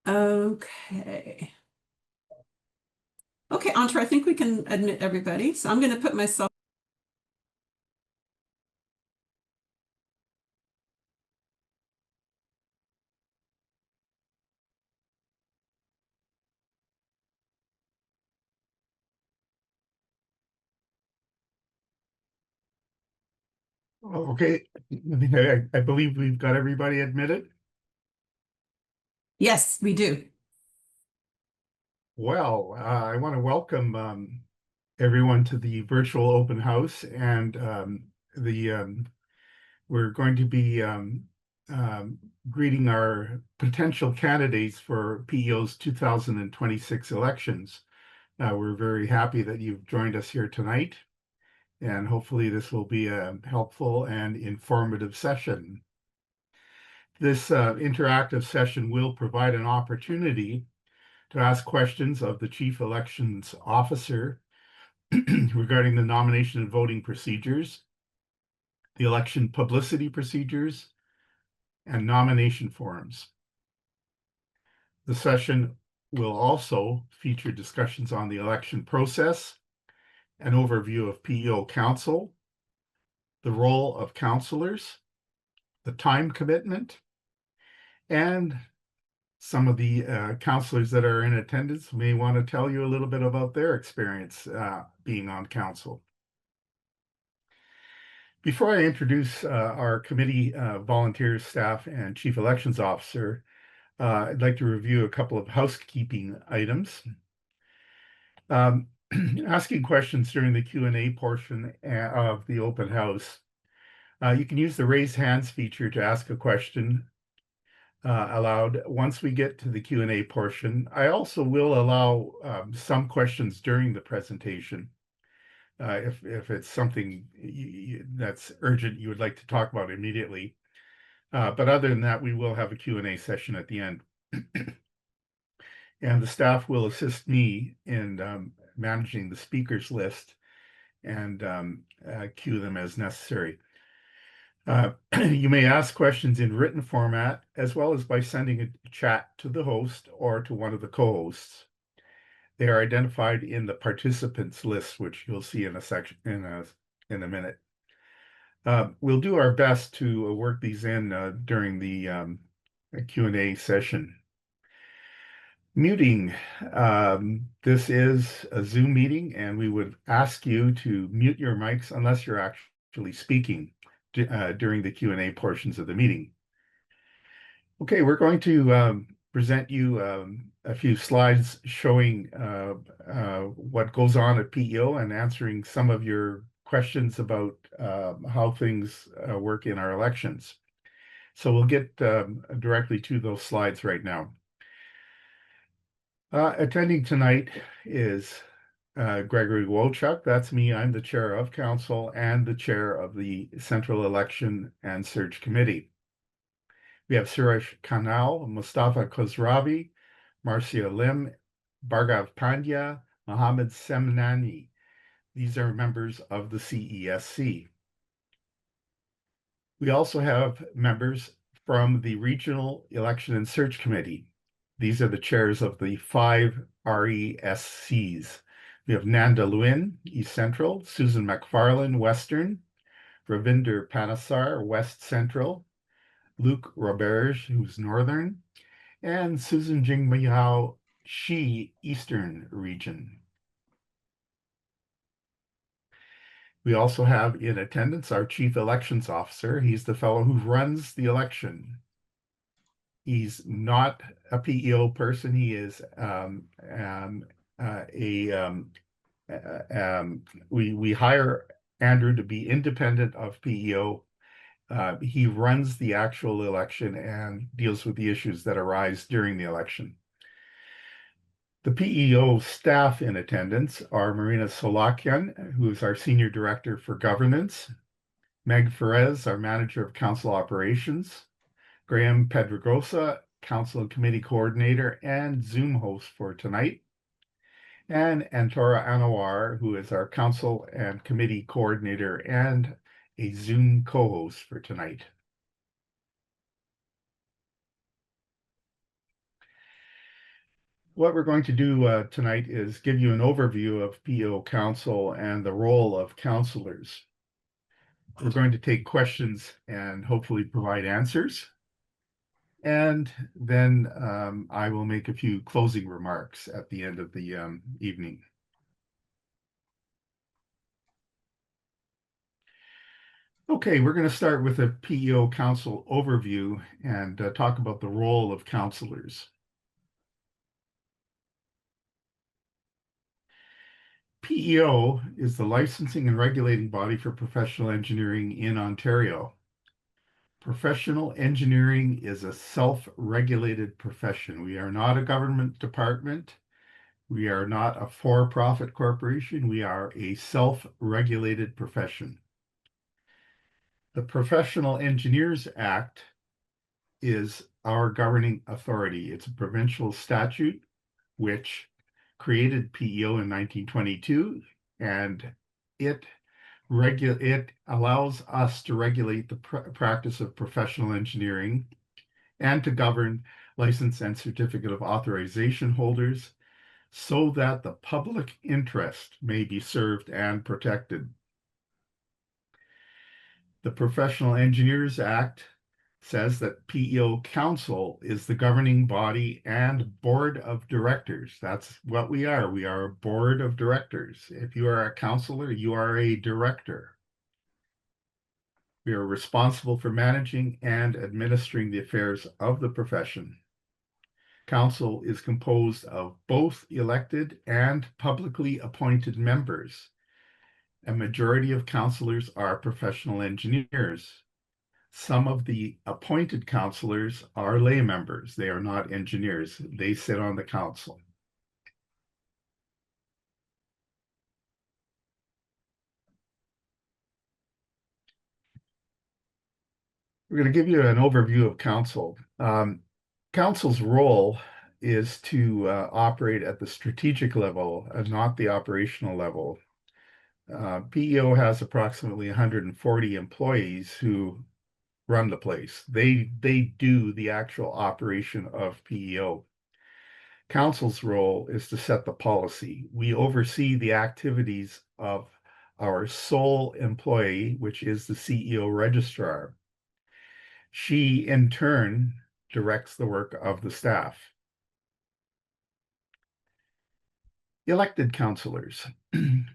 Okay. Okay, Antra, I think we can admit everybody. So I'm going to put myself. Okay, I believe we've got everybody admitted. Yes, we do. Well, I want to welcome everyone to the virtual open house, and the we're going to be um, greeting our potential candidates for PEO's 2026 elections. We're very happy that you've joined us here tonight, and hopefully this will be a helpful and informative session. This interactive session will provide an opportunity to ask questions of the Chief Elections Officer regarding the nomination and voting procedures, the election publicity procedures, and nomination forms. The session will also feature discussions on the election process, an overview of PEO council, the role of counselors, the time commitment, and some of the counselors that are in attendance may want to tell you a little bit about their experience being on council. Before I introduce our committee volunteers, staff, and chief elections officer, I'd like to review a couple of housekeeping items. Asking questions during the Q&A portion of the open house. You can use the raise hands feature to ask a question aloud once we get to the Q&A portion. I also will allow some questions during the presentation. If it's something that's urgent you would like to talk about immediately. But other than that, we will have a Q&A session at the end. And the staff will assist me in managing the speakers list and queue them as necessary. You may ask questions in written format as well as by sending a chat to the host or to one of the co-hosts. They are identified in the participants list, which you'll see in a section in a minute. We'll do our best to work these in during the Q&A session. Muting. This is a Zoom meeting, and we would ask you to mute your mics unless you're actually speaking during the Q&A portions of the meeting. Okay, we're going to present you a few slides showing what goes on at PEO and answering some of your questions about how things work in our elections. So we'll get directly to those slides right now. Attending tonight is Gregory Wochuk. That's me. I'm the chair of council and the chair of the Central Election and Search Committee. We have Suresh Kanal, Mustafa Khosravi, Marcia Lim, Bhargav Pandya, Mohammed Semnani. These are members of the CESC. We also have members from the Regional Election and Search Committee. These are the chairs of the 5 RESCs. We have Nanda Lewin, East Central, Susan McFarlane, Western, Ravinder Panasar, West Central, Luc Roberge, who's Northern, and Susan Jingmiao Shi, Eastern Region. We also have in attendance our Chief Elections Officer. He's the fellow who runs the election. He's not a PEO person. He is we hire Andrew to be independent of PEO. He runs the actual election and deals with the issues that arise during the election. The PEO staff in attendance are Marina Solakian, who is our Senior Director for Governance, Meg Ferez, our Manager of Council Operations, Graham Pedregosa, Council and Committee Coordinator and Zoom host for tonight, and Antora Anwar, who is our Council and Committee Coordinator and a Zoom co-host for tonight. what we're going to do tonight is give you an overview of PEO Council and the role of counselors. We're going to take questions and hopefully provide answers. And then I will make a few closing remarks at the end of the evening. Okay, we're going to start with a PEO Council overview and talk about the role of counselors. PEO is the licensing and regulating body for professional engineering in Ontario. Professional engineering is a self-regulated profession. We are not a government department. We are not a for-profit corporation. We are a self-regulated profession. The Professional Engineers Act is our governing authority. It's a provincial statute which created PEO in 1922, and it allows us to regulate the practice of professional engineering and to govern license and certificate of authorization holders so that the public interest may be served and protected. The Professional Engineers Act says that PEO Council is the governing body and board of directors. That's what we are. We are a board of directors. If you are a counselor, you are a director. We are responsible for managing and administering the affairs of the profession. Council is composed of both elected and publicly appointed members. A majority of counselors are professional engineers. Some of the appointed counselors are lay members. They are not engineers. They sit on the council. We're going to give you an overview of council. Council's role is to operate at the strategic level and not the operational level. PEO has approximately 140 employees who run the place. They do the actual operation of PEO. Council's role is to set the policy. We oversee the activities of our sole employee, which is the CEO registrar. She, in turn, directs the work of the staff. Elected counselors.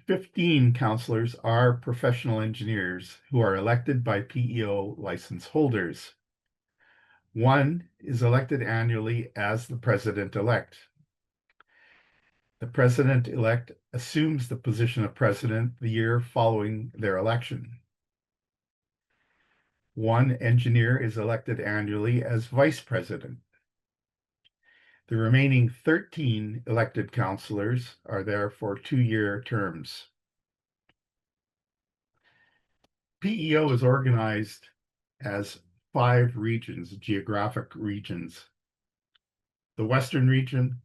15 counselors are professional engineers who are elected by PEO license holders. One is elected annually as the president-elect. The president-elect assumes the position of president the year following their election. One engineer is elected annually as vice president. The remaining 13 elected counselors are there for 2-year terms. PEO is organized as 5 regions, geographic regions. The Western region,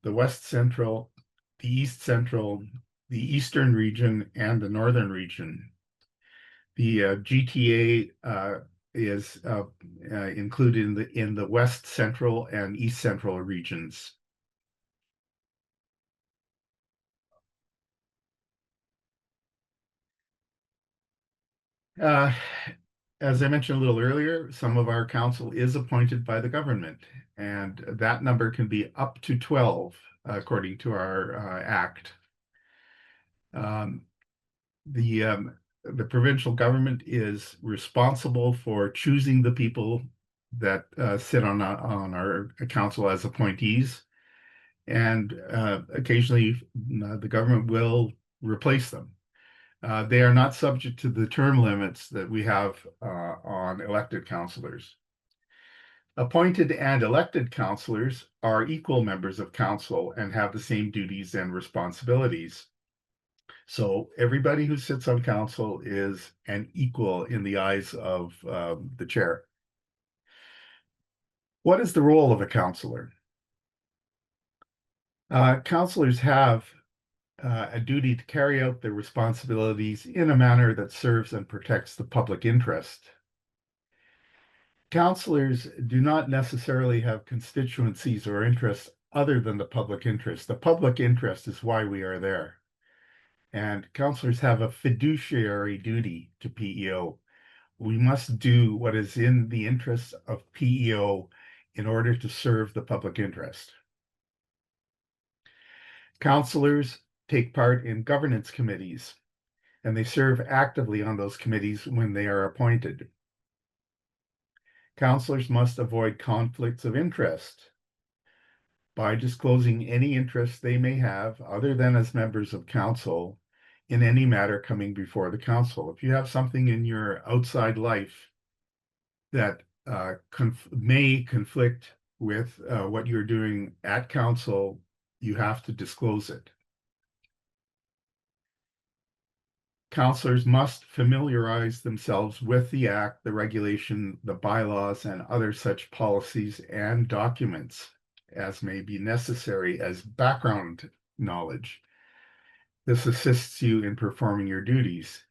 the West Central, the East Central, the Eastern region, and the Northern region. The GTA is included in the West Central and East Central regions. As I mentioned a little earlier, some of our council is appointed by the government, and that number can be up to 12, according to our act. The provincial government is responsible for choosing the people that sit on our council as appointees, and occasionally the government will replace them. They are not subject to the term limits that we have on elected councillors. Appointed and elected councillors are equal members of council and have the same duties and responsibilities. So everybody who sits on council is an equal in the eyes of the chair. What is the role of a councillor? Councillors have a duty to carry out their responsibilities in a manner that serves and protects the public interest. Councillors do not necessarily have constituencies or interests other than the public interest. The public interest is why we are there. And counselors have a fiduciary duty to PEO. We must do what is in the interests of PEO in order to serve the public interest. Counselors take part in governance committees, and they serve actively on those committees when they are appointed. Counselors must avoid conflicts of interest by disclosing any interest they may have other than as members of council in any matter coming before the council. If you have something in your outside life that may conflict with what you're doing at council, you have to disclose it. Counselors must familiarize themselves with the act, the regulation, the bylaws, and other such policies and documents as may be necessary as background knowledge. This assists you in performing your duties.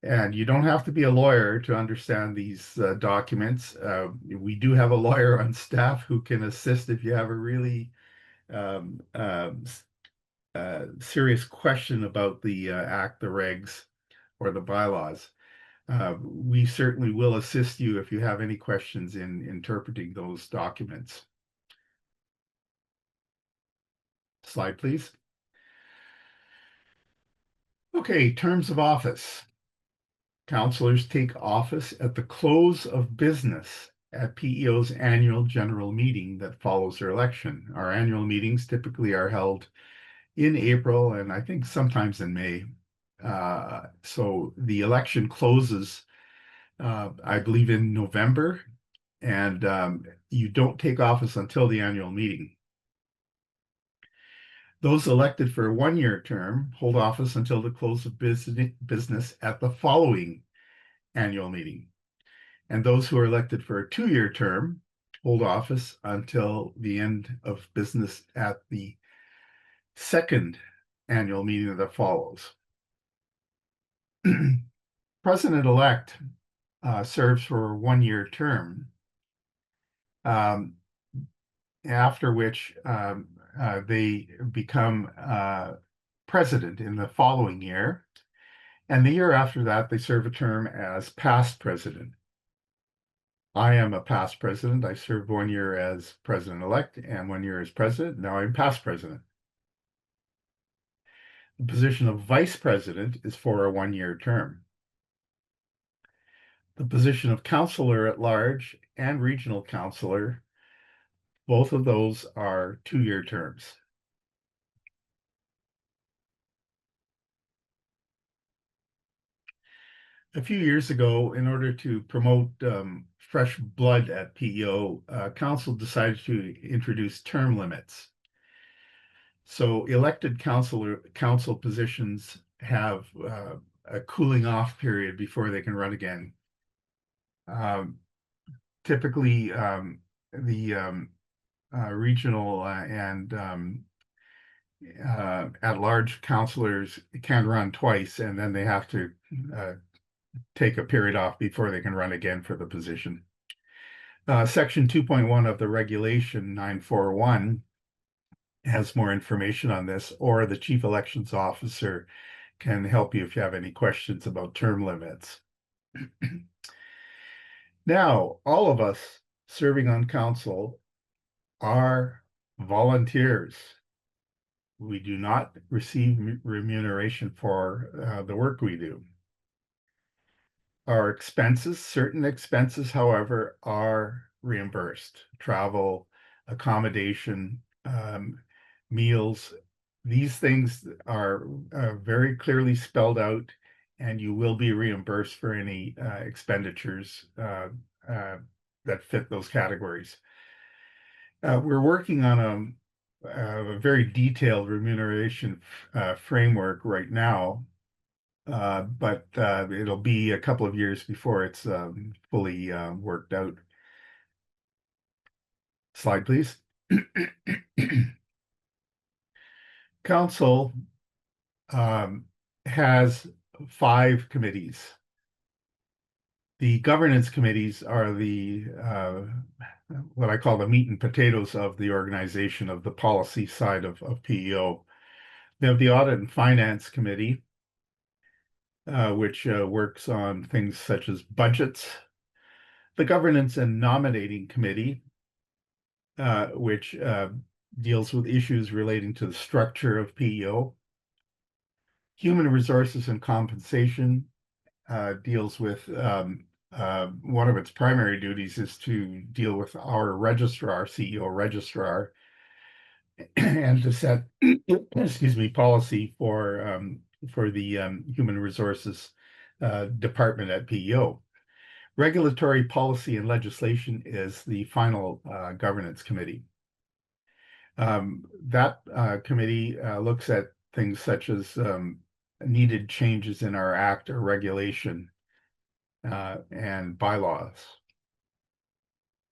And you don't have to be a lawyer to understand these documents. We do have a lawyer on staff who can assist if you have a really um, uh, serious question about the act, the regs, or the bylaws. We certainly will assist you if you have any questions in interpreting those documents. Slide, please. Okay, terms of office. Counselors take office at the close of business at PEO's annual general meeting that follows their election. Our annual meetings typically are held in April and I think sometimes in May. So the election closes, I believe, in November, and you don't take office until the annual meeting. Those elected for a one-year term hold office until the close of business at the following annual meeting. And those who are elected for a two-year term hold office until the end of business at the second annual meeting that follows. President-elect serves for a one-year term, after which they become president in the following year. And the year after that, they serve a term as past president. I am a past president. I served 1 year as president-elect and 1 year as president. Now I'm past president. The position of vice president is for a one-year term. The position of counselor at large and regional counselor, both of those are two-year terms. A few years ago, in order to promote fresh blood at PEO, council decided to introduce term limits. So elected council positions have a cooling off period before they can run again. Typically, the regional and at-large councilors can run twice, and then they have to take a period off before they can run again for the position. Section 2.1 of the regulation 941 has more information on this, or the chief elections officer can help you if you have any questions about term limits. Now, all of us serving on council are volunteers. We do not receive remuneration for the work we do. Our expenses, certain expenses, however, are reimbursed. Travel, accommodation, meals, these things are very clearly spelled out, and you will be reimbursed for any expenditures that fit those categories. We're working on a very detailed remuneration framework right now, but it'll be a couple of years before it's fully worked out. Slide, please. Council has 5 committees. The governance committees are the what I call the meat and potatoes of the organization, of the policy side of PEO. We have the Audit and Finance Committee, which works on things such as budgets. The Governance and Nominating Committee, which deals with issues relating to the structure of PEO. Human Resources and Compensation deals with one of its primary duties is to deal with our registrar, CEO registrar, and to set, excuse me, policy for the Human Resources department at PEO. Regulatory Policy and Legislation is the final governance committee. That committee looks at things such as needed changes in our act or regulation and bylaws.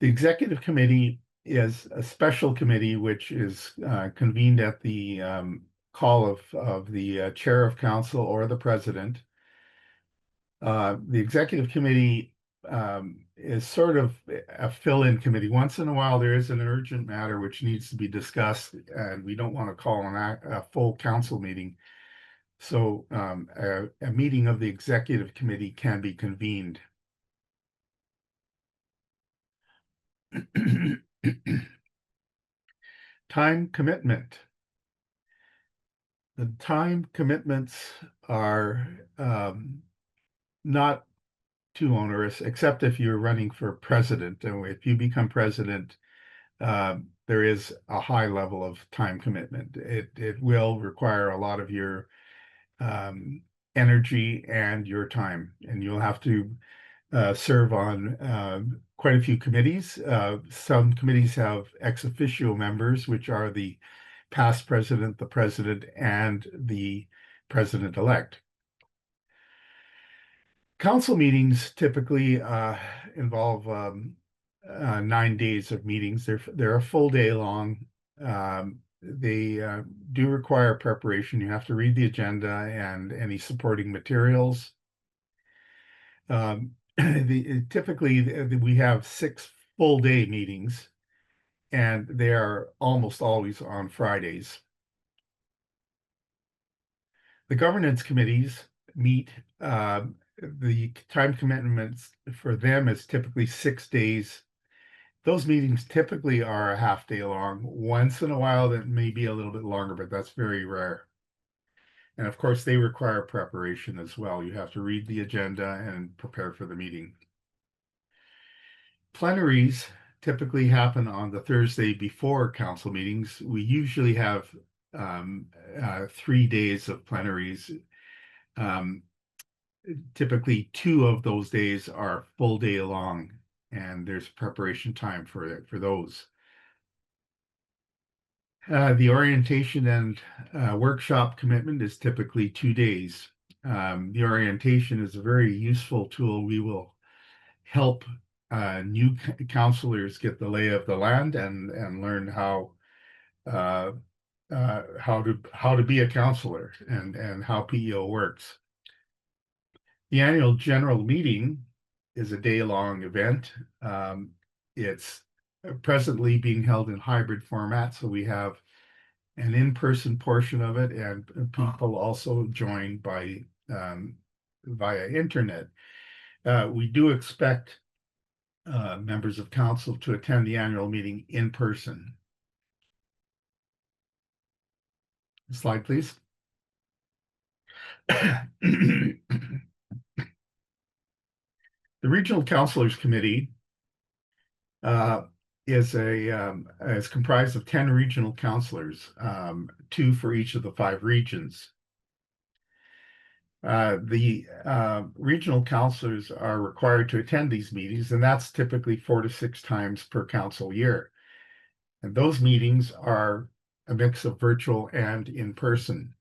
The executive committee is a special committee which is convened at the call of the chair of council or the president. The executive committee is sort of a fill-in committee. Once in a while, there is an urgent matter which needs to be discussed, and we don't want to call a full council meeting. So a meeting of the executive committee can be convened. Time commitment. The time commitments are not too onerous, except if you're running for president. And if you become president, there is a high level of time commitment. It will require a lot of your energy and your time, and you'll have to serve on quite a few committees. Some committees have ex officio members, which are the past president, the president, and the president-elect. Council meetings typically involve 9 days of meetings. They're a full day long. They do require preparation. You have to read the agenda and any supporting materials. Typically, we have 6 full day meetings, and they are almost always on Fridays. The governance committees meet. The time commitments for them is typically 6 days. Those meetings typically are a half day long. Once in a while, that may be a little bit longer, but that's very rare. And of course, they require preparation as well. You have to read the agenda and prepare for the meeting. Plenaries typically happen on the Thursday before council meetings. We usually have 3 days of plenaries. Typically, 2 of those days are full day long, and there's preparation time for those. The orientation and workshop commitment is typically 2 days. The orientation is a very useful tool. We will help new counselors get the lay of the land and learn how to be a counselor and how PEO works. The annual general meeting is a day-long event. It's presently being held in hybrid format, so we have an in-person portion of it, and people also join by via internet. We do expect members of council to attend the annual meeting in person. Slide, please. The Regional Councilors Committee is comprised of 10 regional councilors, 2 for each of the 5 regions. The regional councilors are required to attend these meetings, and that's typically 4 to 6 times per council year. And those meetings are a mix of virtual and in person.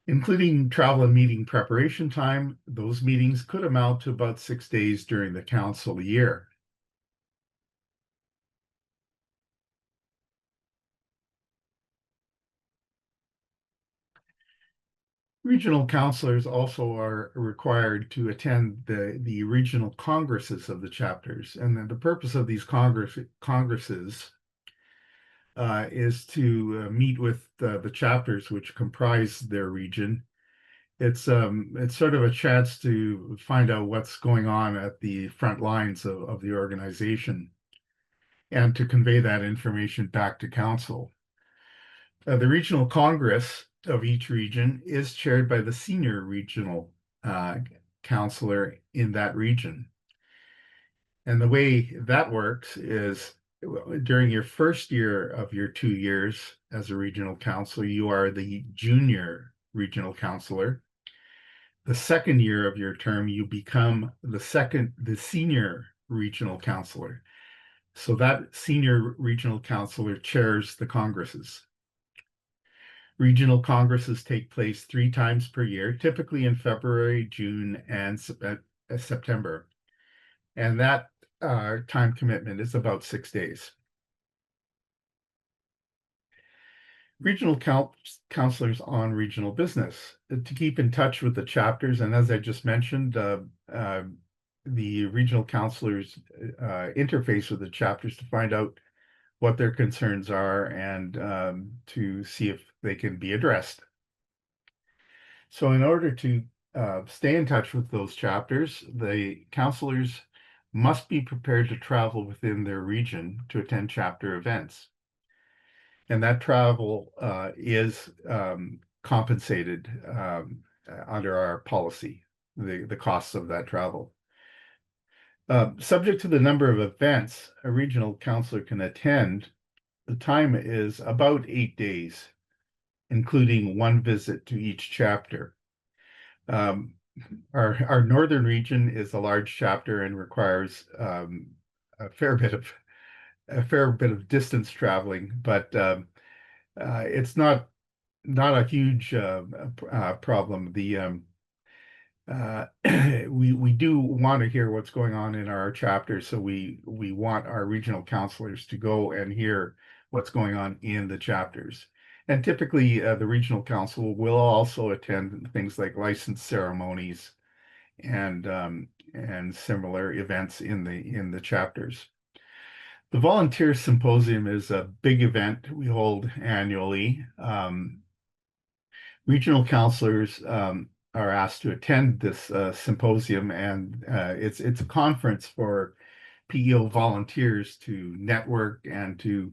Including travel and meeting preparation time, those meetings could amount to about 6 days during the council year. Regional counselors also are required to attend the regional congresses of the chapters. And then the purpose of these congresses is to meet with the chapters which comprise their region. It's sort of a chance to find out what's going on at the front lines of the organization and to convey that information back to council. The regional congress of each region is chaired by the senior regional counselor in that region. And the way that works is during your first year of your 2 years as a regional counselor, you are the junior regional counselor. The second year of your term, you become the senior regional counselor. So that senior regional counselor chairs the congresses. Regional congresses take place 3 times per year, typically in February, June, and September. And that time commitment is about 6 days. Regional counselors on regional business to keep in touch with the chapters. And as I just mentioned, the regional counselors interface with the chapters to find out what their concerns are and to see if they can be addressed. So in order to stay in touch with those chapters, the counselors must be prepared to travel within their region to attend chapter events. And that travel is compensated under our policy, the costs of that travel. Subject to the number of events a regional counselor can attend, the time is about 8 days, including one visit to each chapter. Our northern region is a large chapter and requires a fair bit of distance traveling, but it's not a huge problem. We do want to hear what's going on in our chapter, so we want our regional counselors to go and hear what's going on in the chapters. And typically, the regional council will also attend things like license ceremonies and similar events in the chapters. The Volunteer Symposium is a big event we hold annually. Regional counselors are asked to attend this symposium, and it's a conference for PEO volunteers to network and to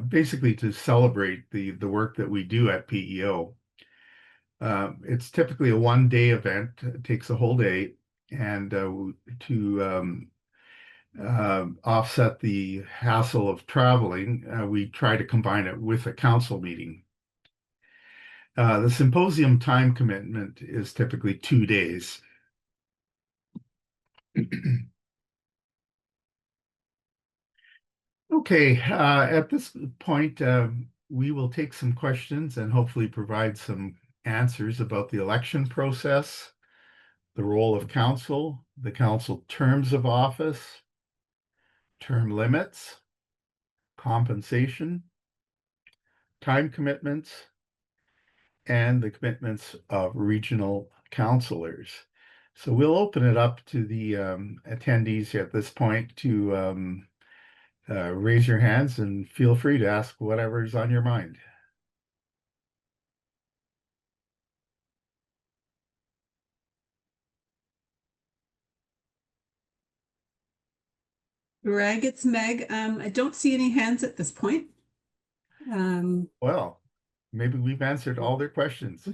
basically to celebrate the work that we do at PEO. It's typically a one-day event. It takes a whole day, and to offset the hassle of traveling, we try to combine it with a council meeting. The symposium time commitment is typically 2 days. Okay, at this point, we will take some questions and hopefully provide some answers about the election process, the role of council, the council terms of office, term limits, compensation, time commitments, and the commitments of regional counselors. So we'll open it up to the attendees at this point to raise your hands and feel free to ask whatever's on your mind. Greg, it's Meg. I don't see any hands at this point. Well, maybe we've answered all their questions.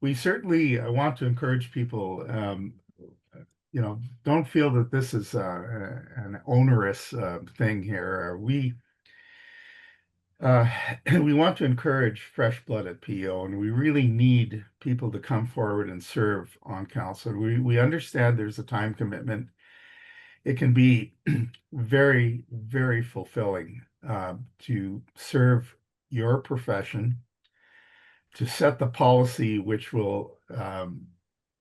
We certainly want to encourage people, don't feel that this is an onerous thing here. We want to encourage fresh blood at PO, and we really need people to come forward and serve on council. We understand there's a time commitment. It can be very, very fulfilling to serve your profession, to set the policy which will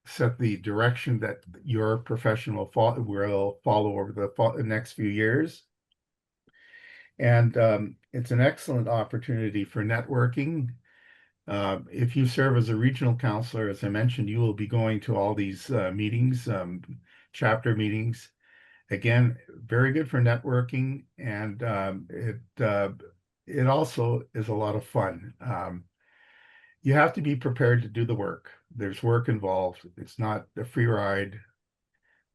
set the direction that your profession will follow over the next few years. And it's an excellent opportunity for networking, If you serve as a regional counselor, as I mentioned, you will be going to all these meetings, chapter meetings. Again, very good for networking, and it also is a lot of fun. You have to be prepared to do the work. There's work involved. It's not a free ride.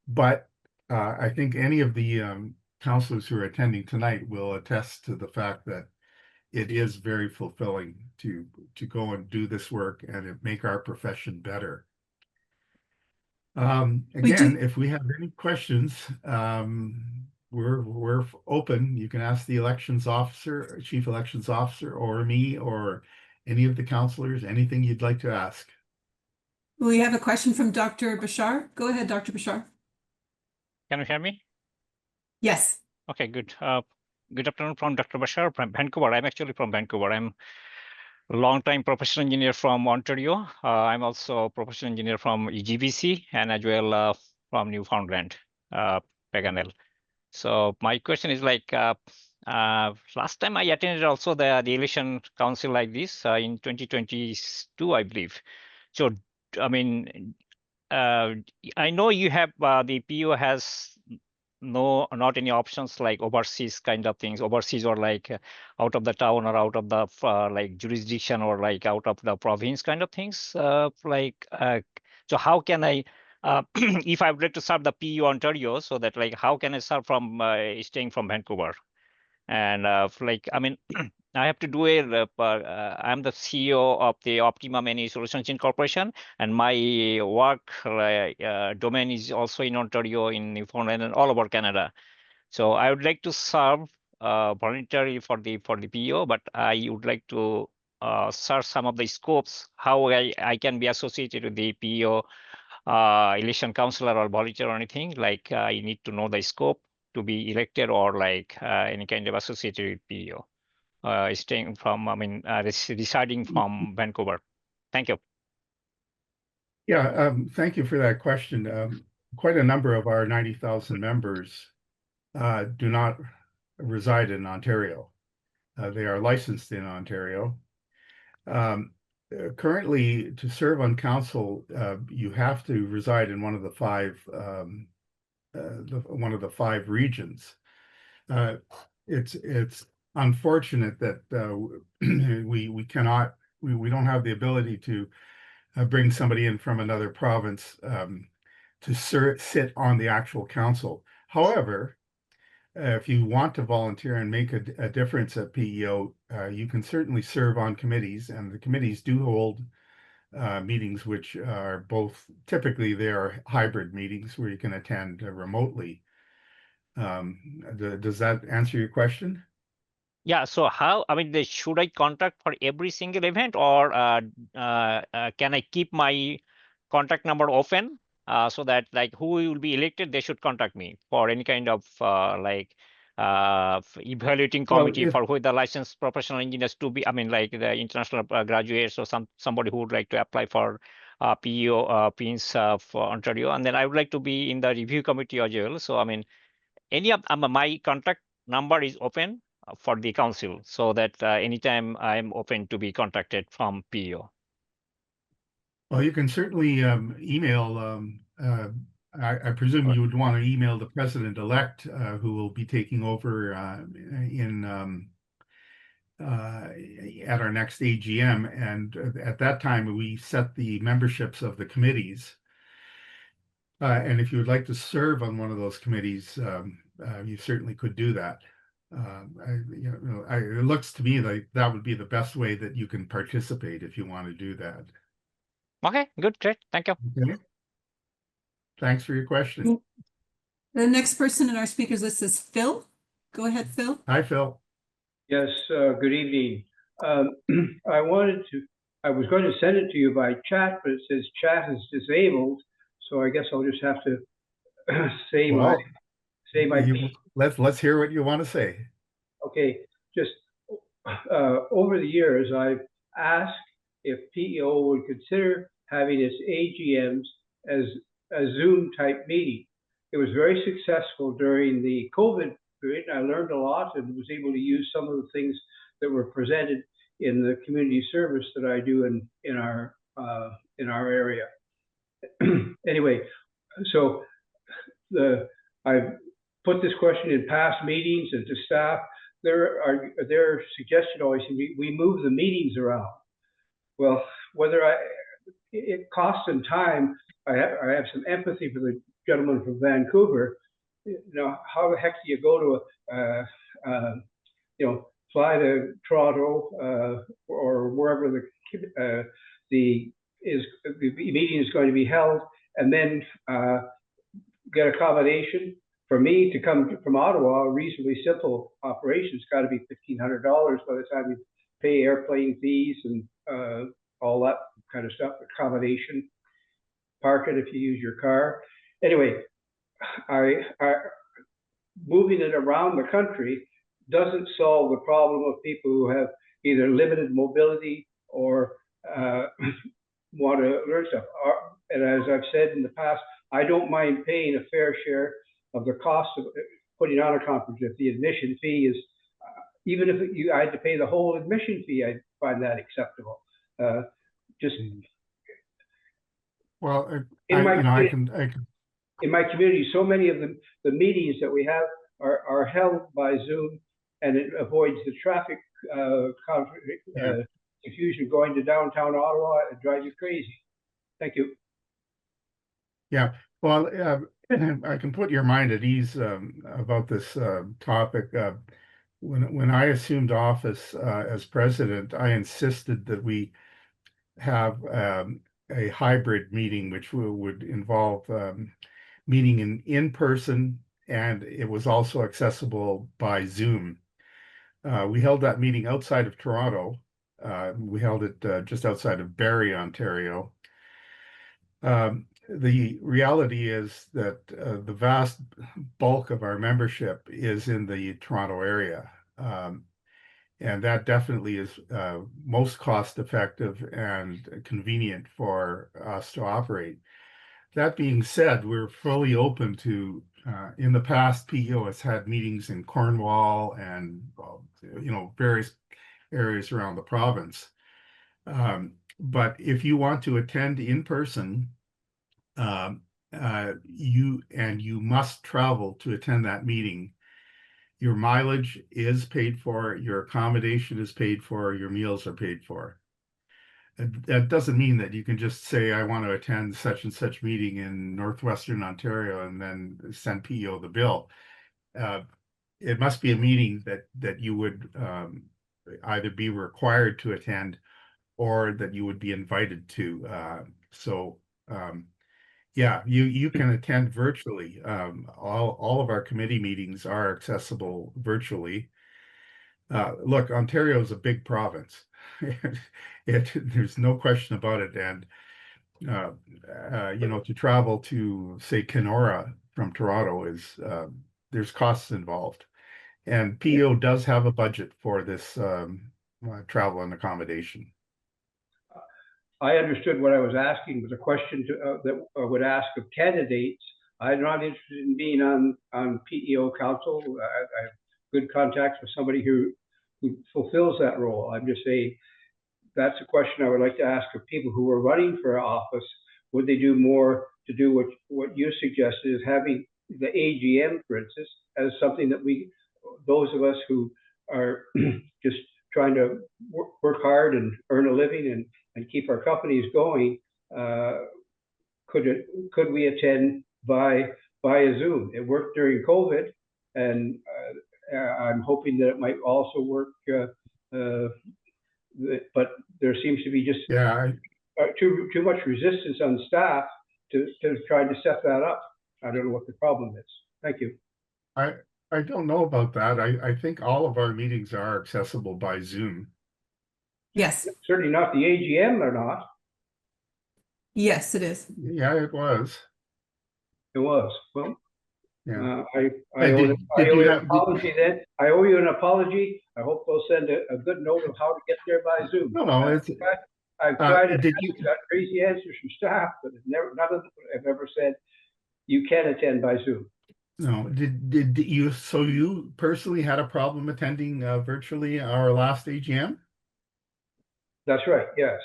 But I think any of the counselors who are attending tonight will attest to the fact that it is very fulfilling to go and do this work and it make our profession better. We Again, do, if we have any questions, we're open. You can ask the elections officer, chief elections officer, or me, or any of the counselors, anything you'd like to ask. we have a question from Dr. Bashar. Go ahead, Dr. Bashar. Can you hear me? Yes. Okay, good. Good afternoon from Dr. Bashar from Vancouver. I'm actually from Vancouver. I'm a long-time professional engineer from Ontario. I'm also a professional engineer from EGBC and as well from Newfoundland, Paganel. So my question is like, last time I attended also the election council like this in 2022, I believe. So, I mean, I know you have the PO has not any options like overseas kind of things, overseas or like out of the town or out of the like jurisdiction or like out of the province kind of things. So how can I, if I would like to serve the PU Ontario, so that like how can I serve from staying from Vancouver? And like, I mean, I have to do I'm the CEO of the Optimum Energy Solutions Incorporation, and my work domain is also in Ontario, in Newfoundland, and all over Canada. So I would like to serve voluntarily for the PO, but I would like to search some of the scopes, how I can be associated with the PO election counselor or volunteer or anything. Like I need to know the scope to be elected or like any kind of associated with PO. Staying from, I mean, residing from Vancouver. Thank you. Yeah, thank you for that question. Quite a number of our 90,000 members do not reside in Ontario. They are licensed in Ontario. Currently, to serve on council, you have to reside in one of the five regions. It's unfortunate that we don't have the ability to bring somebody in from another province to sit on the actual council. However, if you want to volunteer and make a difference at PEO, you can certainly serve on committees, and the committees do hold meetings, which are both typically they are hybrid meetings where you can attend remotely. Does that answer your question? Yeah, so how, I mean, should I contact for every single event, or can I keep my contact number open so that like who will be elected, they should contact me for any kind of evaluating Well, committee for who the licensed professional engineers to be, I mean, like the international graduates or somebody who would like to apply for PEO PINs for Ontario, and then I would like to be in the review committee as well. So I mean, any of my contact number is open for the council, so that anytime I'm open to be contacted from PEO. Well, you can certainly email. I presume you would want to email the president-elect who will be taking over at our next AGM, and at that time we set the memberships of the committees. And if you would like to serve on one of those committees, you certainly could do that. It looks to me like that would be the best way that you can participate if you want to do that. Okay, good, great, thank you. Okay. Thanks for your question. The next person in our speakers list is Phil. Go ahead, Phil. Hi, Phil. Yes, good evening. I was going to send it to you by chat, but it says chat is disabled. So I guess I'll just have to say let's hear what you want to say. Okay, just over the years, I've asked if PEO would consider having its AGMs as a Zoom type meeting. It was very successful during the COVID period. I learned a lot and was able to use some of the things that were presented in the community service that I do in our area. Anyway, so I've put this question in past meetings and to staff. Their suggestion always we move the meetings around. Well, whether it costs them time. I have some empathy for the gentleman from Vancouver. You know, how the heck do you go to fly to Toronto or wherever the meeting is going to be held, and then get accommodation? For me to come from Ottawa, a reasonably simple operation's got to be $1,500 by the time you pay airplane fees and all that kind of stuff, accommodation, park it if you use your car. Anyway, I moving it around the country doesn't solve the problem of people who have either limited mobility or want to learn stuff. And as I've said in the past, I don't mind paying a fair share of the cost of putting on a conference if the admission fee is, even if I had to pay the whole admission fee, I'd find that acceptable. Just Well, in my I can. in my community, so many of the meetings that we have are held by Zoom, and it avoids the traffic confusion going to downtown Ottawa. It drives you crazy. Thank you. Yeah, well, I can put your mind at ease about this topic. When I assumed office as president, I insisted that we have a hybrid meeting, which would involve meeting in person, and it was also accessible by Zoom. We held that meeting outside of Toronto. We held it just outside of Barrie, Ontario. The reality is that the vast bulk of our membership is in the Toronto area. And that definitely is most cost effective and convenient for us to operate. That being said, we're fully open to, in the past, PEO has had meetings in Cornwall and, various areas around the province. But if you want to attend in person, you must travel to attend that meeting. Your mileage is paid for, your accommodation is paid for, your meals are paid for. That doesn't mean that you can just say, I want to attend such and such meeting in Northwestern Ontario and then send PEO the bill. It must be a meeting that you would either be required to attend or that you would be invited to. Yeah, you can attend virtually. All of our committee meetings are accessible virtually. Look, Ontario is a big province. There's no question about it. And to travel to, say, Kenora from Toronto is there's costs involved. And PEO does have a budget for this travel and accommodation. I understood what I was asking was a question that I would ask of candidates. I'm not interested in being on PEO council. I have good contacts with somebody who fulfills that role. I'm just saying that's a question I would like to ask of people who are running for office. Would they do more to do what you suggested, is having the AGM, for instance, as something that those of us who are just trying to work hard and earn a living and keep our companies going, could we attend via Zoom? It worked during COVID, and I'm hoping that it might also work. But there seems to be just too much resistance on staff to try to set that up. I don't know what the problem is. Thank you. I don't know about that. I think all of our meetings are accessible by Zoom. Yes. Certainly not the AGM, they're not. Yes, it is. Yeah, it was. It was. Well, yeah. I owe you an apology then. I owe you an apology. I hope they'll send a good note of how to get there by Zoom. No, I've tried to got crazy answers from staff, but none of them have ever said you can attend by Zoom. No, did you? So you personally had a problem attending virtually our last AGM? That's right, yes.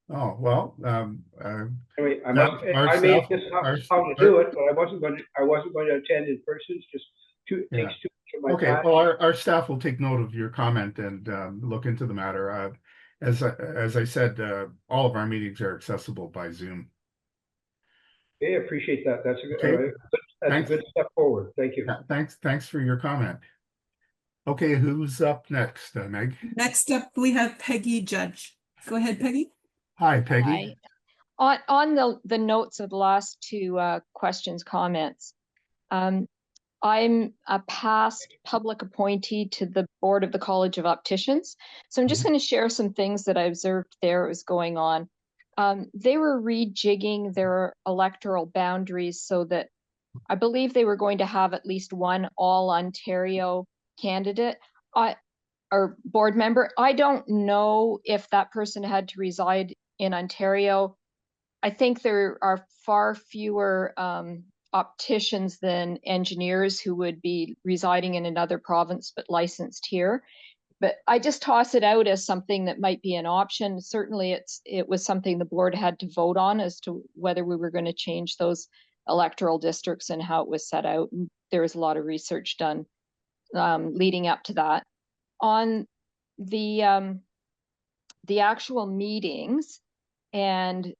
Oh, well, Anyway, our I may have staff, just how to our- do it, but I wasn't going to attend in person. It's just Yeah. takes too much of my okay, time. well, our staff will take note of your comment and look into the matter. As I said, all of our meetings are accessible by Zoom. Okay, I appreciate that. That's Okay. a Thanks. good step forward. Thank you. Yeah, thanks for your comment. Okay, who's up next, Meg? Next up, we have Peggy Judge. Go ahead, Peggy. Hi, Peggy. Hi. On the notes of the last two questions, comments, I'm a past public appointee to the board of the College of Opticians. So I'm just going to share some things that I observed there was going on. They were rejigging their electoral boundaries so that I believe they were going to have at least one all Ontario candidate or board member. I don't know if that person had to reside in Ontario. I think there are far fewer opticians than engineers who would be residing in another province but licensed here. But I just toss it out as something that might be an option. Certainly it was something the board had to vote on as to whether we were going to change those electoral districts and how it was set out. And there was a lot of research done leading up to that. On the actual meetings and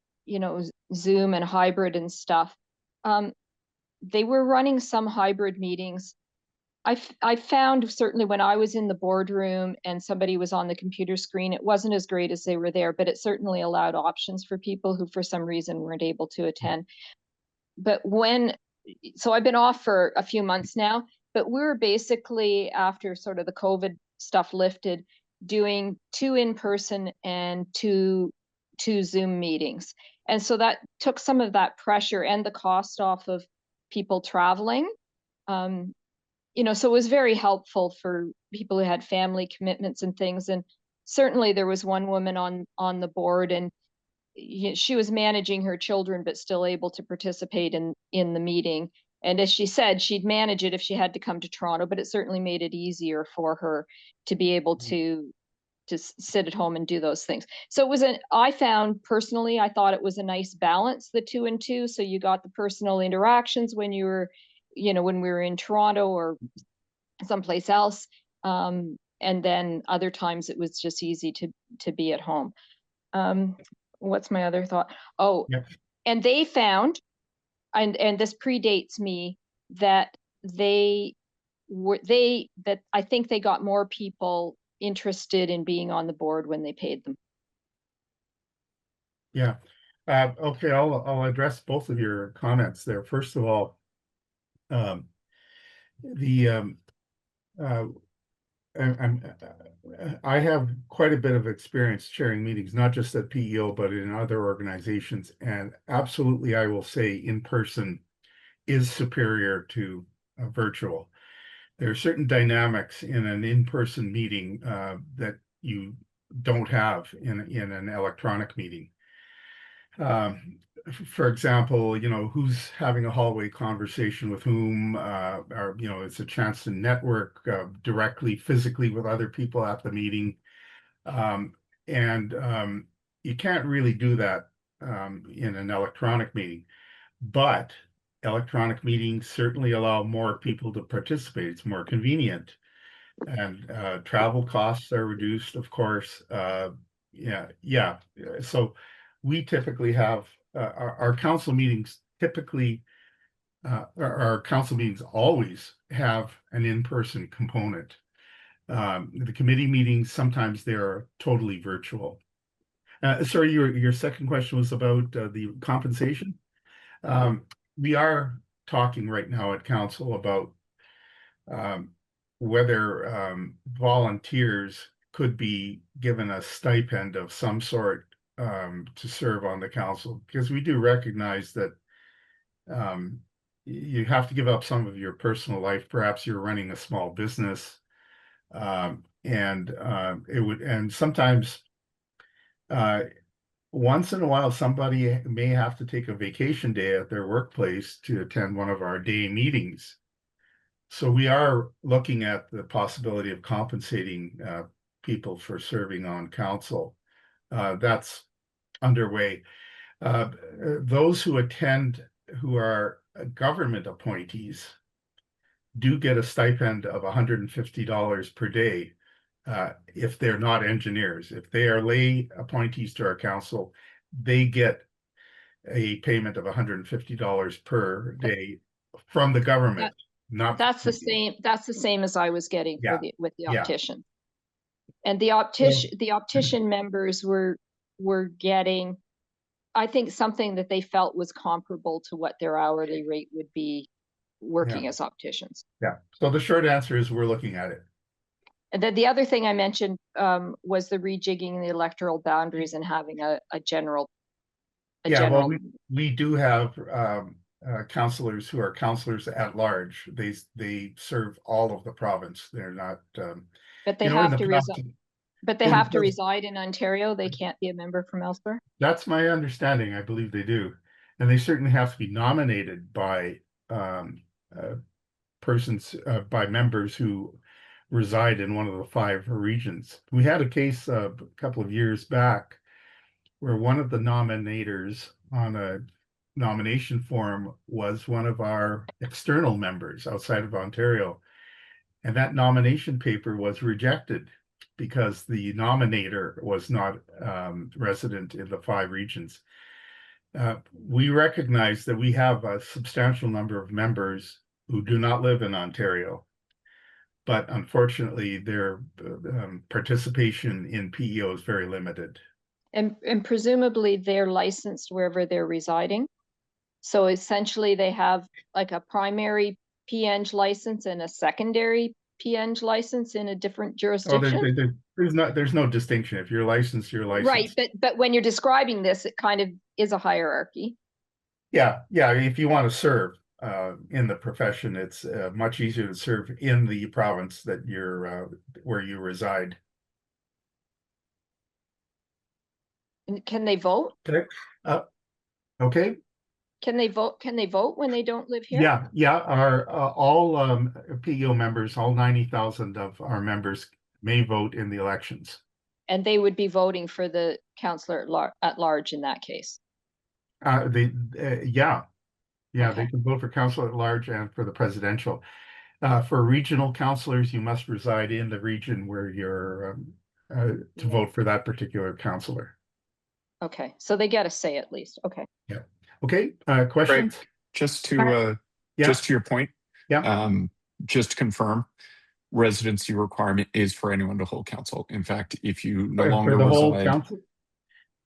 Zoom and hybrid and stuff, they were running some hybrid meetings. I found certainly when I was in the boardroom and somebody was on the computer screen, it wasn't as great as they were there, but it certainly allowed options for people who for some reason weren't able to attend. But so I've been off for a few months now, but we're basically, after sort of the COVID stuff lifted, doing 2 in-person and two Zoom meetings. And so that took some of that pressure and the cost off of people traveling. So it was very helpful for people who had family commitments and things. And certainly there was one woman on the board, and she was managing her children, but still able to participate in the meeting. And as she said, she'd manage it if she had to come to Toronto, but it certainly made it easier for her to be able to sit at home and do those things. So it was I found personally, I thought it was a nice balance, the 2 and 2. So you got the personal interactions when you were, when we were in Toronto or someplace else. And then other times it was just easy to be at home. What's my other thought? Oh, Yep. And they found, and this predates me, that I think they got more people interested in being on the board when they paid them. Yeah. Okay, I'll address both of your comments there. First of all, I have quite a bit of experience chairing meetings, not just at PEO, but in other organizations. And absolutely, I will say in person is superior to virtual. There are certain dynamics in an in-person meeting that you don't have in an electronic meeting. For example, who's having a hallway conversation with whom, or, it's a chance to network directly, physically with other people at the meeting. And you can't really do that in an electronic meeting, but electronic meetings certainly allow more people to participate. It's more convenient, and travel costs are reduced, of course. Yeah. So we typically have our council meetings our council meetings always have an in-person component. The committee meetings, sometimes they're totally virtual. Sorry, your second question was about the compensation. We are talking right now at council about whether volunteers could be given a stipend of some sort to serve on the council, because we do recognize that you have to give up some of your personal life. Perhaps you're running a small business, and sometimes once in a while somebody may have to take a vacation day at their workplace to attend one of our day meetings. So we are looking at the possibility of compensating people for serving on council. that's underway. Those who attend who are government appointees do get a stipend of $150 per day if they're not engineers. If they are lay appointees to our council, they get a payment of $150 per day from the government. That's the same as I was getting Yeah, with the yeah. optician. And the optician members were getting, I think, something that they felt was comparable to what their hourly rate would be working as opticians. Yeah. So the short answer is we're looking at it. And then the other thing I mentioned was the rejigging the electoral boundaries and having a general. Well, we do have councillors who are councillors at large. They serve all of the province. They're not. But they have to reside. But they have to reside in Ontario. They can't be a member from elsewhere. That's my understanding. I believe they do, and they certainly have to be nominated by persons, by members who reside in one of the 5 regions. We had a case a couple of years back where one of the nominators on a nomination form was one of our external members outside of Ontario. And that nomination paper was rejected because the nominator was not resident in the 5 regions. We recognize that we have a substantial number of members who do not live in Ontario, but unfortunately their participation in PEO is very limited. And presumably they're licensed wherever they're residing. So essentially they have like a primary PNG license and a secondary PNG license in a different jurisdiction. There's no distinction. If you're licensed, you're licensed. Right, but when you're describing this, it kind of is a hierarchy. Yeah. If you want to serve in the profession, it's much easier to serve in the province that you're where you reside. And can they vote? Okay. Okay. Can they vote? Can they vote when they don't live here? Yeah. Our all PEO members, all 90,000 of our members may vote in the elections. And they would be voting for the councillor at large in that case. Okay. They can vote for council at large and for the presidential. For regional councillors, you must reside in the region where you're to vote for that particular councillor. Okay, so they get a say at least. Okay. Yeah. Okay. Questions? Right. Just to your point. Yeah. Just to confirm, residency requirement is for anyone to hold council. In fact, if you no longer for the whole reside, council?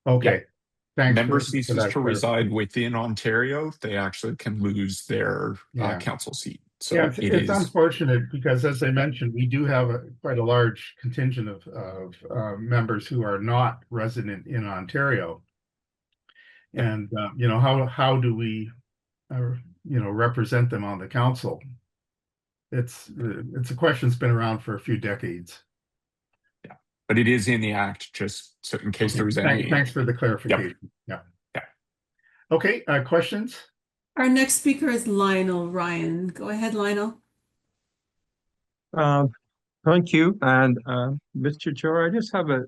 Okay. Yep. Thanks. Member ceases to reside within Ontario, they actually can lose their council seat. So yeah, it's unfortunate because, as I mentioned, we do have quite a large contingent of members who are not resident in Ontario, and how do we represent them on the council? It's a question that's been around for a few decades. Yeah, but it is in the act, just so in case there was any. Thanks for the clarification. Yep. Yeah. Okay. Questions? Our next speaker is Lionel Ryan. Go ahead, Lionel. Thank you. And Mr. Chair, I just have a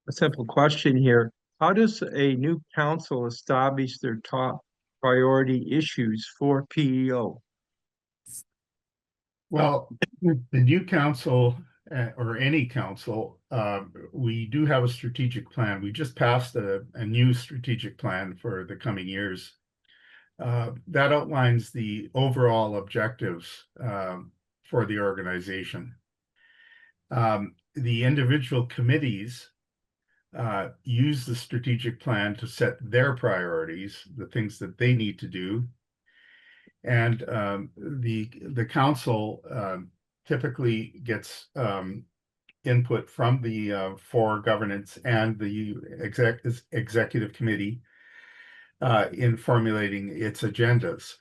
simple question here. How does a new council establish their top priority issues for PEO? Well, the new council or any council, we do have a strategic plan. We just passed a new strategic plan for the coming years. That outlines the overall objectives for the organization. The individual committees use the strategic plan to set their priorities, the things that they need to do. And the council typically gets input from the for governance and the executive committee in formulating its agendas.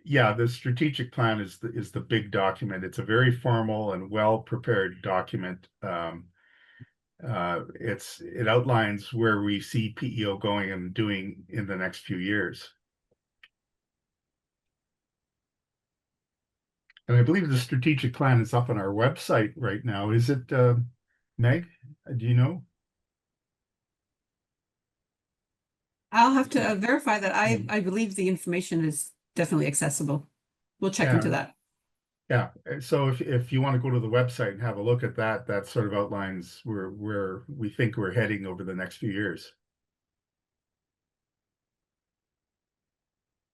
The strategic plan is the big document. It's a very formal and well-prepared document. It outlines where we see PEO going and doing in the next few years. And I believe the strategic plan is up on our website right now. Is it, Meg, do you know? I'll have to verify that. I believe the information is definitely accessible. We'll check into that. Yeah, so if you want to go to the website and have a look at that, that sort of outlines where we think we're heading over the next few years.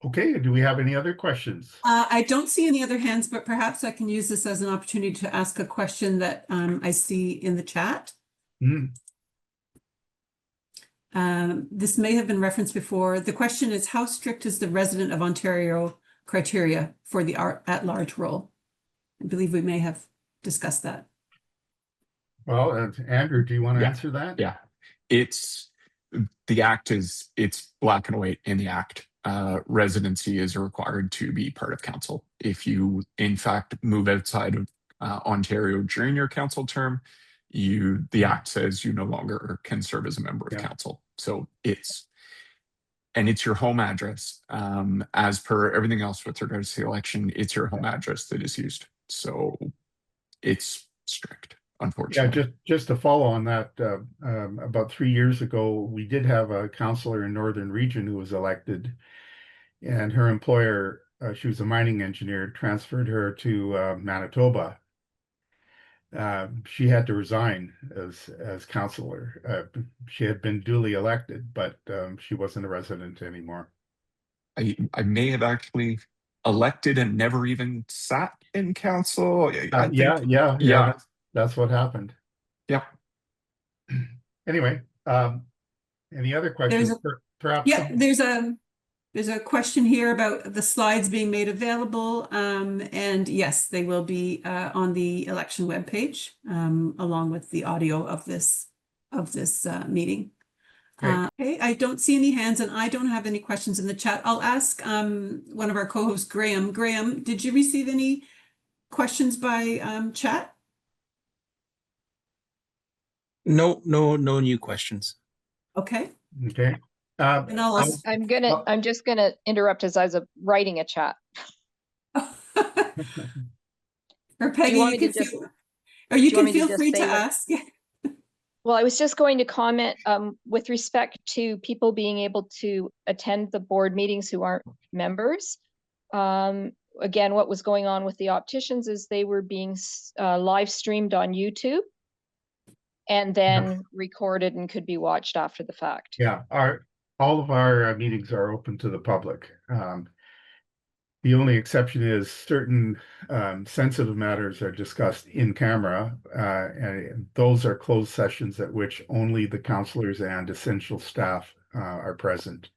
Okay, do we have any other questions? I don't see any other hands, but perhaps I can use this as an opportunity to ask a question that I see in the chat. This may have been referenced before. The question is, how strict is the resident of Ontario criteria for the at-large role? I believe we may have discussed that. Well, Andrew, do you want to Yeah. answer that? Yeah, the act it's black and white in the act. Residency is required to be part of council. If you, in fact, move outside of Ontario during your council term, the act says you no longer can serve as a member of council. So it's your home address. As per everything else with regards to the election, it's your home address that is used. So it's strict, unfortunately. Yeah, just to follow on that, about 3 years ago, we did have a councillor in Northern Region who was elected, and her employer, she was a mining engineer, transferred her to Manitoba. She had to resign as councillor. She had been duly elected, but she wasn't a resident anymore. I may have actually elected and never even sat in council. I think, yeah. That's what happened. Yeah. Anyway, any other questions? Perhaps. Yeah, there's a question here about the slides being made available. And yes, they will be on the election webpage, along with the audio of this meeting. Okay, I don't see any hands and I don't have any questions in the chat. I'll ask one of our co-hosts, Graham. Graham, did you receive any questions by chat? No new questions. Okay. Okay. And I'm just gonna interrupt as I was writing a chat. Or Peggy, you can feel free to ask. Well, I was just going to comment with respect to people being able to attend the board meetings who aren't members. Again, what was going on with the opticians is they were being live streamed on YouTube and then recorded and could be watched after the fact. Yeah, all of our meetings are open to the public. The only exception is certain sensitive matters are discussed in camera, and those are closed sessions at which only the councillors and essential staff are present.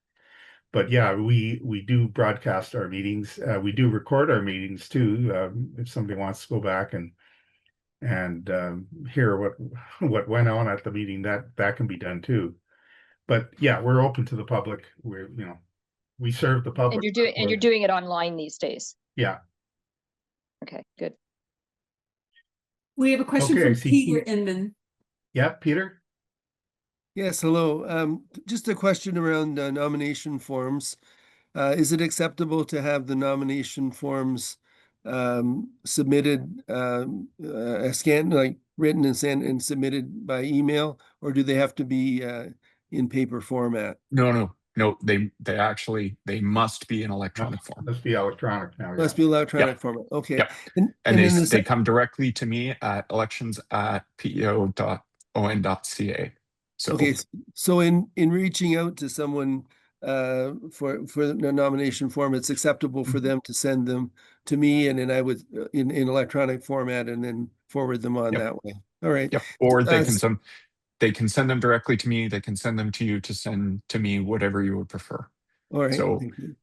But yeah, we do broadcast our meetings. We do record our meetings too. If somebody wants to go back and hear what went on at the meeting, that can be done too. But yeah, we're open to the public. We serve the public. And you're doing it online these days. Yeah. Okay, good. We have a question from Peter Inman. Yeah, Peter. Yes, hello. Just a question around nomination forms. Is it acceptable to have the nomination forms submitted, scanned, like written and sent and submitted by email, or do they have to be in paper format? No. They must be in electronic form. Must be electronic now. Must be electronic format. Okay. Yep. And they come directly to me at elections@peo.on.ca. So okay. So in reaching out to someone for the nomination form, it's acceptable for them to send them to me, and then I would in electronic format and then forward them on that way. All right. Yep. Or they can send them directly to me. They can send them to you to send to me, whatever you would prefer. All right. So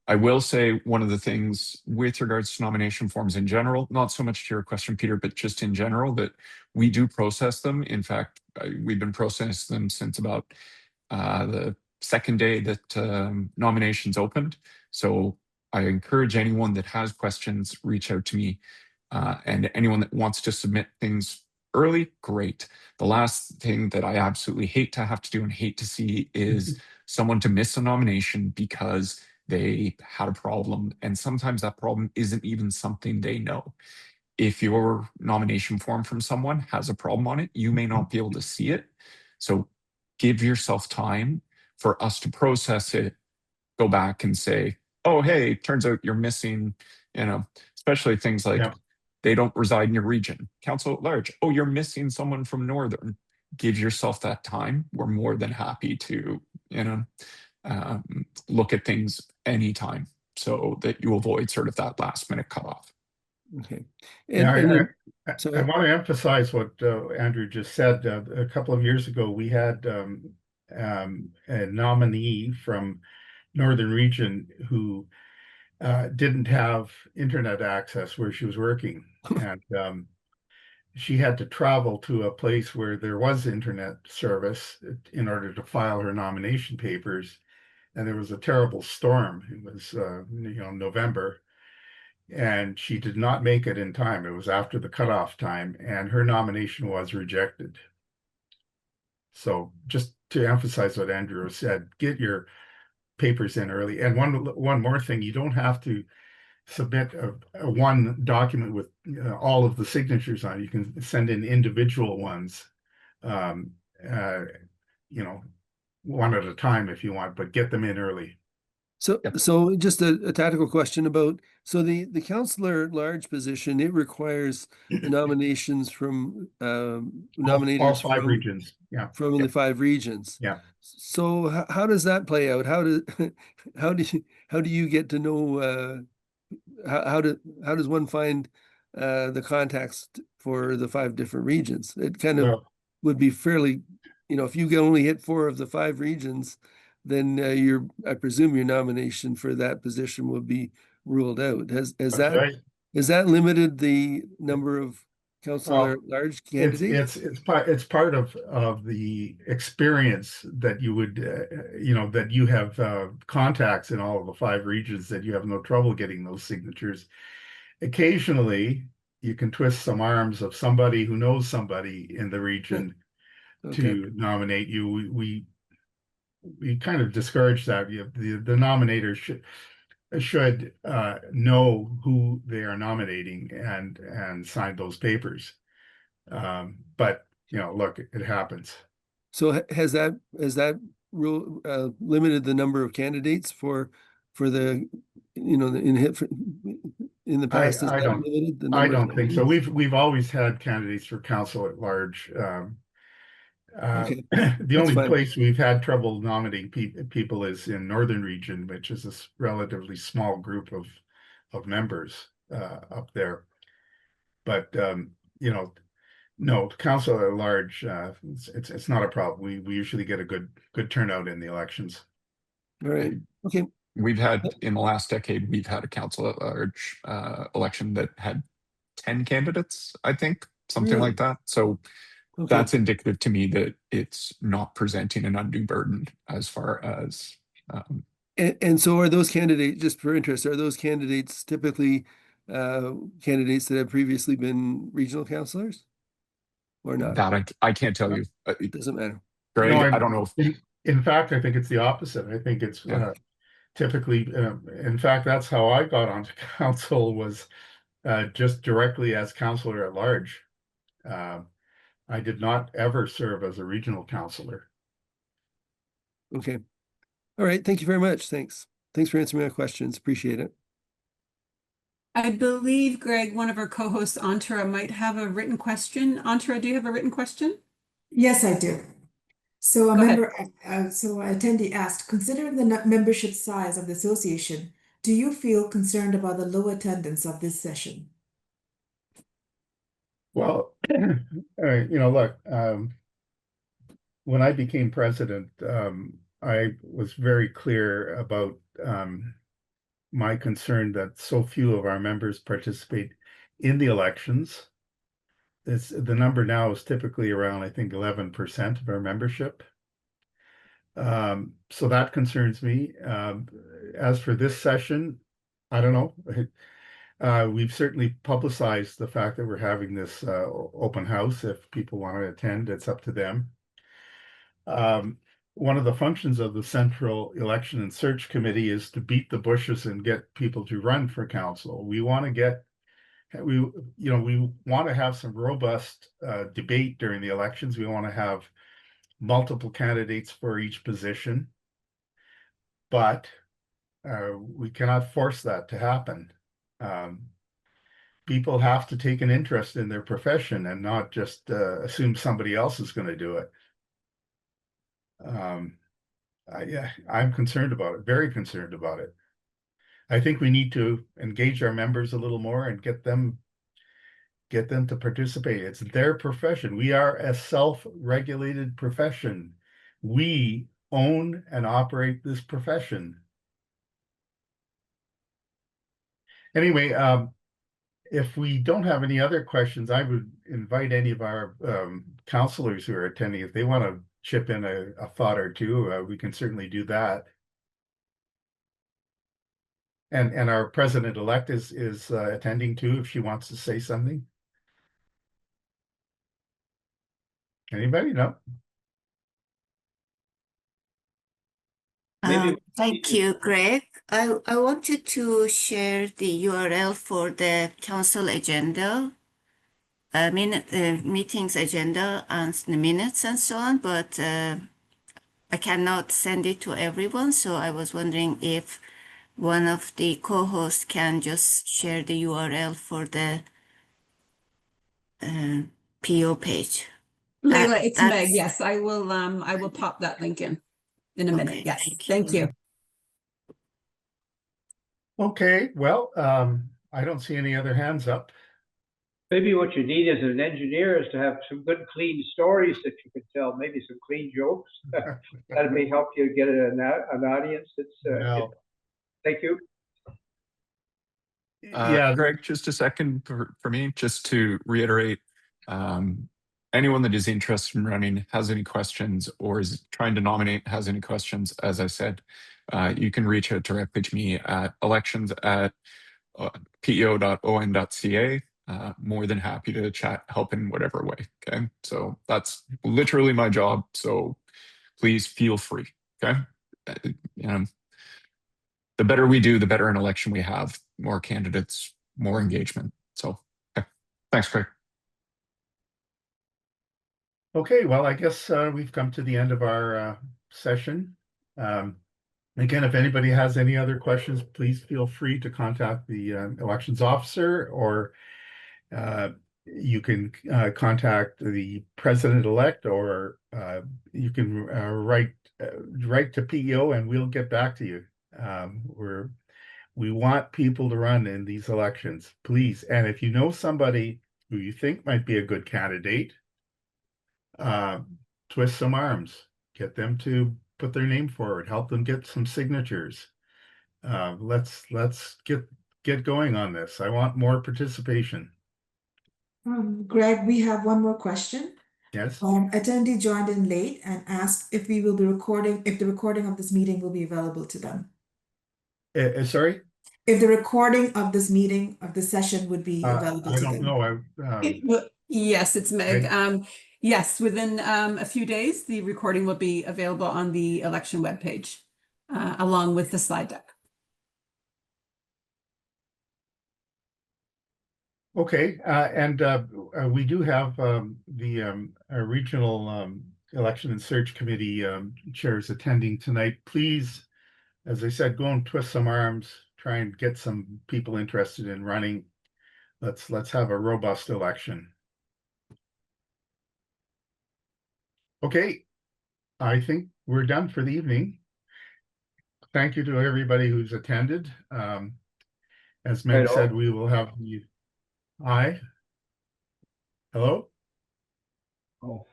I will say one of the things with regards to nomination forms in general, not so much to your question, Peter, but just in general, that we do process them. In fact, we've been processing them since about the second day that nominations opened. So I encourage anyone that has questions, reach out to me, and anyone that wants to submit things early, great. The last thing that I absolutely hate to have to do and hate to see is someone to miss a nomination because they had a problem. And sometimes that problem isn't even something they know. if your nomination form from someone has a problem on it, you may not be able to see it. So give yourself time for us to process it, go back and say, oh, hey, turns out you're missing, especially things like Yeah. they don't reside in your region. Council at large, oh, you're missing someone from Northern. Give yourself that time. We're more than happy to, look at things anytime so that you avoid sort of that last minute cutoff. Okay. Yeah, I sorry. want to emphasize what Andrew just said. A couple of years ago, we had a nominee from Northern Region who didn't have internet access where she was working, and she had to travel to a place where there was internet service in order to file her nomination papers. And there was a terrible storm. It was, November, and she did not make it in time. It was after the cutoff time, and her nomination was rejected. So just to emphasize what Andrew said, get your papers in early. And one more thing, you don't have to submit a one document with all of the signatures on it. You can send in individual ones, um, one at a time if you want, but get them in early. So, Yep. so just a tactical question about, so the councillor at large position, it requires the nominations from, All nominators five from, regions. Yeah. from the 5 regions. Yeah. So how does that play out? How do you get to know, how does one find, the contacts for the 5 different regions? It kind of Well, would be fairly, if you can only hit 4 of the 5 regions, then I presume your nomination for that position will be ruled out. Has that's that right. has that limited the number of councillor at large candidates? It's part of the experience that you would that you have contacts in all of the 5 regions, that you have no trouble getting those signatures. Occasionally you can twist some arms of somebody who knows somebody in the region Okay. to nominate you. We kind of discourage that. The nominator should know who they are nominating and sign those papers. But look, it happens. So has that rule limited the number of candidates for the in the past? Has I that don't limited the I number of don't think so. candidates? We've always had candidates for council at large. Okay, The that's only fine. place we've had trouble nominating people is in Northern Region, which is a relatively small group of members up there. But no, council at large, it's not a problem. We usually get a good turnout in the elections. All right. Okay. We've had, in the last decade, we've had a council at large election that had 10 candidates, I think, something Really? like that. So Okay. that's indicative to me that it's not presenting an undue burden as far as. And so are those candidates, just for interest, are those candidates typically candidates that have previously been regional councillors? Or not? That I can't tell you. It doesn't matter. Greg, No, I don't know if. In fact, I think it's the opposite. I think it's Yeah. typically, in fact, that's how I got onto council, was just directly as councillor at large. I did not ever serve as a regional councillor. Okay. All right. Thank you very much. Thanks for answering my questions. Appreciate it. I believe, Greg, one of our co-hosts, Antara, might have a written question. Antara, do you have a written question? Yes, I do. So a Go ahead. member, so an attendee asked, considering the membership size of the association, do you feel concerned about the low attendance of this session? Well, look, when I became president, I was very clear about my concern that so few of our members participate in the elections. The number now is typically around, I think, 11% of our membership. So that concerns me. As for this session, I don't know. We've certainly publicized the fact that we're having this open house. If people want to attend, it's up to them. One of the functions of the Central Election and Search Committee is to beat the bushes and get people to run for council. We want to get we want to have some robust debate during the elections. We want to have multiple candidates for each position, but we cannot force that to happen. People have to take an interest in their profession and not just assume somebody else is going to do it. Yeah, I'm concerned about it, very concerned about it. I think we need to engage our members a little more and get them to participate. It's their profession. We are a self-regulated profession. We own and operate this profession. Anyway, if we don't have any other questions, I would invite any of our counselors who are attending, if they want to chip in a thought or two, we can certainly do that. And our president-elect is attending too, if she wants to say something. Anybody? No? Maybe Thank you, Greg. I wanted to share the URL for the council agenda, meetings agenda and the minutes and so on, but I cannot send it to everyone. So I was wondering if one of the co-hosts can just share the URL for the PO page. Leila, it's That's- Meg. Yes, I will pop that link in a minute. Okay, Yes, thank thank you. Okay, well, I don't see any other hands up. maybe what you need as an engineer is to have some good, clean stories that you can tell, maybe some clean jokes. That may help you get an audience that's, Well, thank you. yeah, Greg, just a second for me, just to reiterate, anyone that is interested in running, has any questions, or is trying to nominate, has any questions, as I said, you can reach out directly to me at elections@peo.on.ca. More than happy to chat, help in whatever way. Okay, so that's literally my job. So please feel free. Okay, the better we do, the better an election we have. More candidates, more engagement. So, okay. Thanks, Craig. okay, well, I guess we've come to the end of our session. Again, if anybody has any other questions, please feel free to contact the elections officer, or you can contact the president-elect, or you can write to PEO and we'll get back to you. We want people to run in these elections, please. And if you know somebody who you think might be a good candidate, twist some arms, get them to put their name forward, help them get some signatures. Let's get going on this. I want more participation. Greg, we have one more question. Yes. Attendee joined in late and asked if we will be recording, if the recording of this meeting will be available to them. Sorry? If the recording of this meeting, of the session would be available I to don't them. know. Yes, it's Meg. Meg? Yes, within a few days, the recording will be available on the election webpage, along with the slide deck. Okay, and we do have the regional election and search committee chairs attending tonight. Please, as I said, go and twist some arms, try and get some people interested in running. Let's have a robust election. Okay, I think we're done for the evening. Thank you to everybody who's attended. As Meg said, we will have the Hi. Hello? Oh,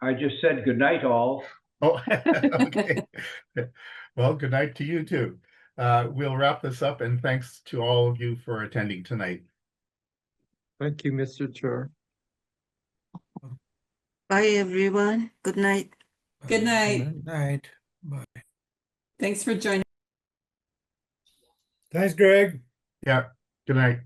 I just said good night, all. Oh, okay. Well, good night to you too. We'll wrap this up, and thanks to all of you for attending tonight. Thank you, Mr. Chair. Bye, everyone. Good night. Good night. Good night. Bye. Thanks for joining. Thanks, Greg. Yeah, good night.